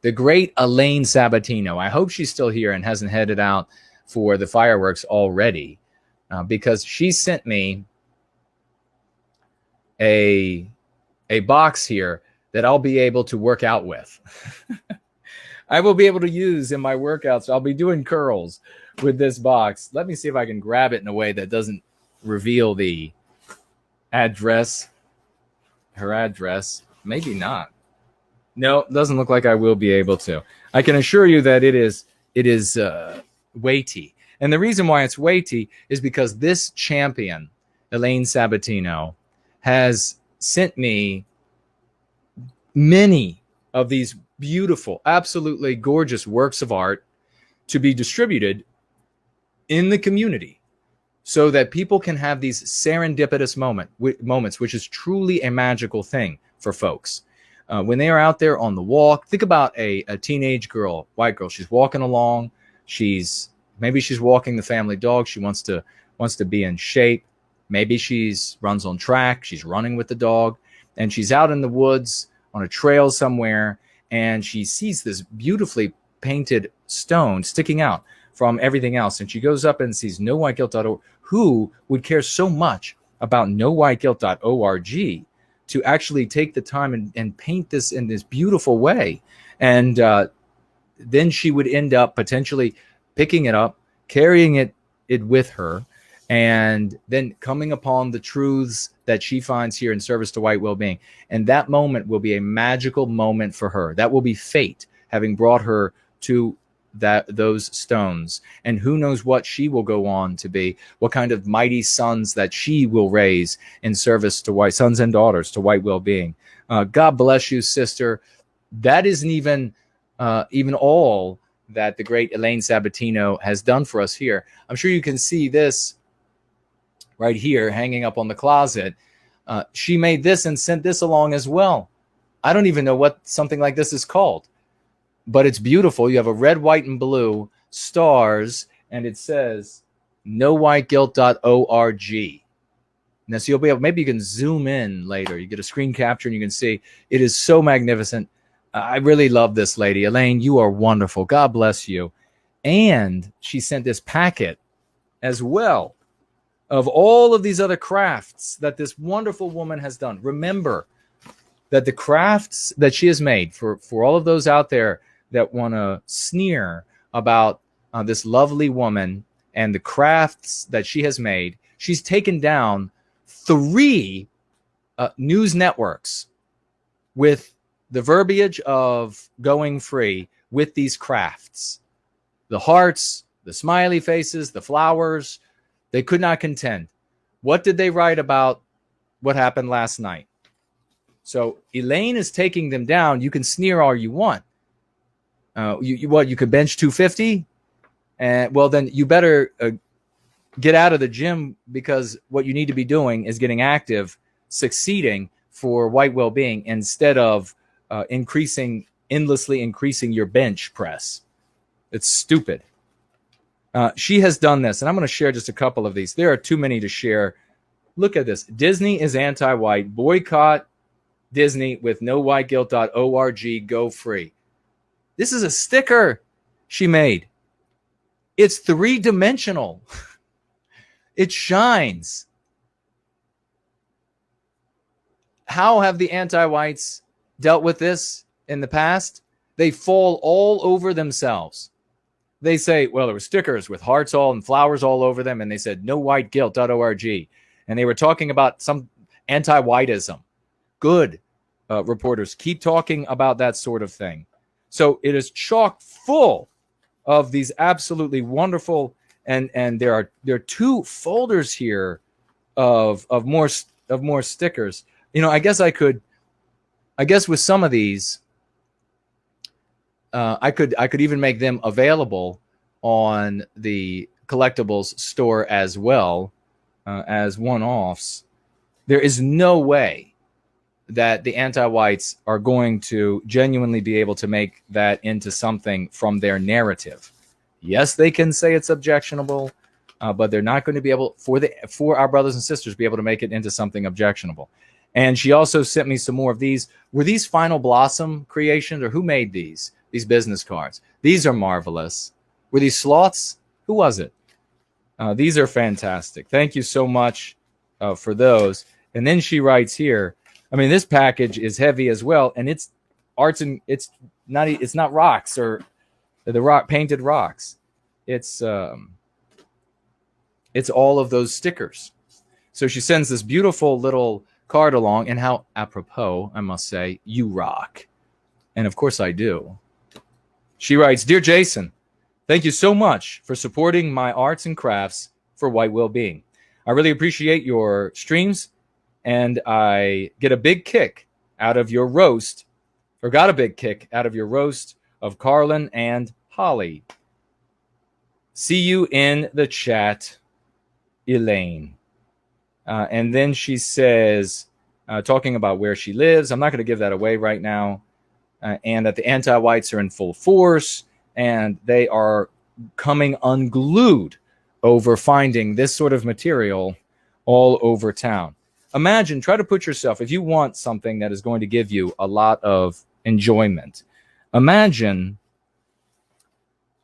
the great Elaine Sabatino. I hope she's still here and hasn't headed out for the fireworks already, because she sent me a box here that I'll be able to work out with. I will be able to use in my workouts. I'll be doing curls with this box. Let me see if I can grab it in a way that doesn't reveal the address, her address. Maybe not. No, doesn't look like I will be able to. I can assure you that it is weighty. And the reason why it's weighty is because this champion, Elaine Sabatino, has sent me many of these beautiful, absolutely gorgeous works of art to be distributed in the community so that people can have these serendipitous moments, which is truly a magical thing for folks. When they are out there on the walk, think about a teenage girl, white girl. She's walking along. Maybe she's walking the family dog. She wants to be in shape. Maybe she's runs on track. She's running with the dog, and she's out in the woods on a trail somewhere, and she sees this beautifully painted stone sticking out from everything else. And she goes up and sees nowhiteguilt.org. Who would care so much about nowhiteguilt.org to actually take the time and paint this in this beautiful way? And then she would end up potentially picking it up, carrying it with her, and then coming upon the truths that she finds here in service to white well-being. And that moment will be a magical moment for her. That will be fate, having brought her to those stones. And who knows what she will go on to be, what kind of mighty sons that she will raise in service to white sons and daughters to white well-being. God bless you, sister. That isn't even all that the great Elaine Sabatino has done for us here. I'm sure you can see this right here hanging up on the closet. She made this and sent this along as well. I don't even know what something like this is called, but it's beautiful. You have a red, white, and blue stars, and it says nowhiteguilt.org. Now, so you'll be able, maybe you can zoom in later. You get a screen capture and you can see it is so magnificent. I really love this lady. Elaine, you are wonderful. God bless you. And she sent this packet as well of all of these other crafts that this wonderful woman has done. Remember that the crafts that she has made, for all of those out there that want to sneer about this lovely woman and the crafts that she has made, she's taken down 3 news networks with the verbiage of going free with these crafts. The hearts, the smiley faces, the flowers, they could not contend. What did they write about what happened last night? So Elaine is taking them down. You can sneer all you want. You could bench 250? And well, then you better get out of the gym, because what you need to be doing is getting active, succeeding for white well-being, instead of endlessly increasing your bench press. It's stupid. She has done this, and I'm going to share just a couple of these. There are too many to share. Look at this. Disney is anti-white. Boycott Disney with nowhiteguilt.org. Go free. This is a sticker she made. It's 3-dimensional. It shines. How have the anti-whites dealt with this in the past? They fall all over themselves. They say, well, there were stickers with hearts all and flowers all over them, and they said nowhiteguilt.org. And they were talking about some anti-whiteism. Good, reporters, keep talking about that sort of thing. So it is chock full of these absolutely wonderful, and there are 2 folders here of more stickers. You know, I guess with some of these, I could even make them available on the collectibles store as well, as one-offs. There is no way that the anti-whites are going to genuinely be able to make that into something from their narrative. Yes, they can say it's objectionable, but they're not going to be able, for our brothers and sisters, be able to make it into something objectionable. And she also sent me some more of these. Were these Final Blossom creations, or who made these business cards? These are marvelous. Were these sloths? Who was it? These are fantastic. Thank you so much for those. And then she writes here, I mean, this package is heavy as well, and it's arts, and it's not rocks or the rock painted rocks. It's all of those stickers. So she sends this beautiful little card along, and how apropos, I must say, you rock. And of course I do. She writes, Dear Jason, thank you so much for supporting my arts and crafts for White Wellbeing. I really appreciate your streams, and I get a big kick out of your roast, or got a big kick out of your roast of Carlin and Holly. See you in the chat, Elaine. And then she says, talking about where she lives, I'm not going to give that away right now, and that the anti-whites are in full force, and they are coming unglued over finding this sort of material all over town. Imagine, try to put yourself, if you want something that is going to give you a lot of enjoyment, imagine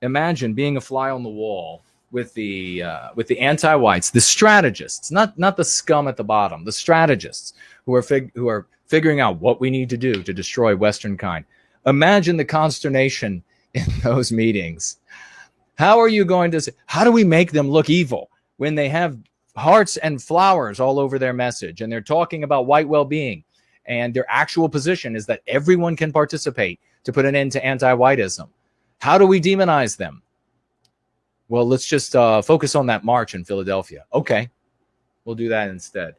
being a fly on the wall with the anti-whites, the strategists, not the scum at the bottom, the strategists who are figuring out what we need to do to destroy Western kind. Imagine the consternation in those meetings. How are you going to say, how do we make them look evil when they have hearts and flowers all over their message, and they're talking about white well-being, and their actual position is that everyone can participate to put an end to anti-whiteism? How do we demonize them? Well, let's just focus on that march in Philadelphia. Okay, we'll do that instead.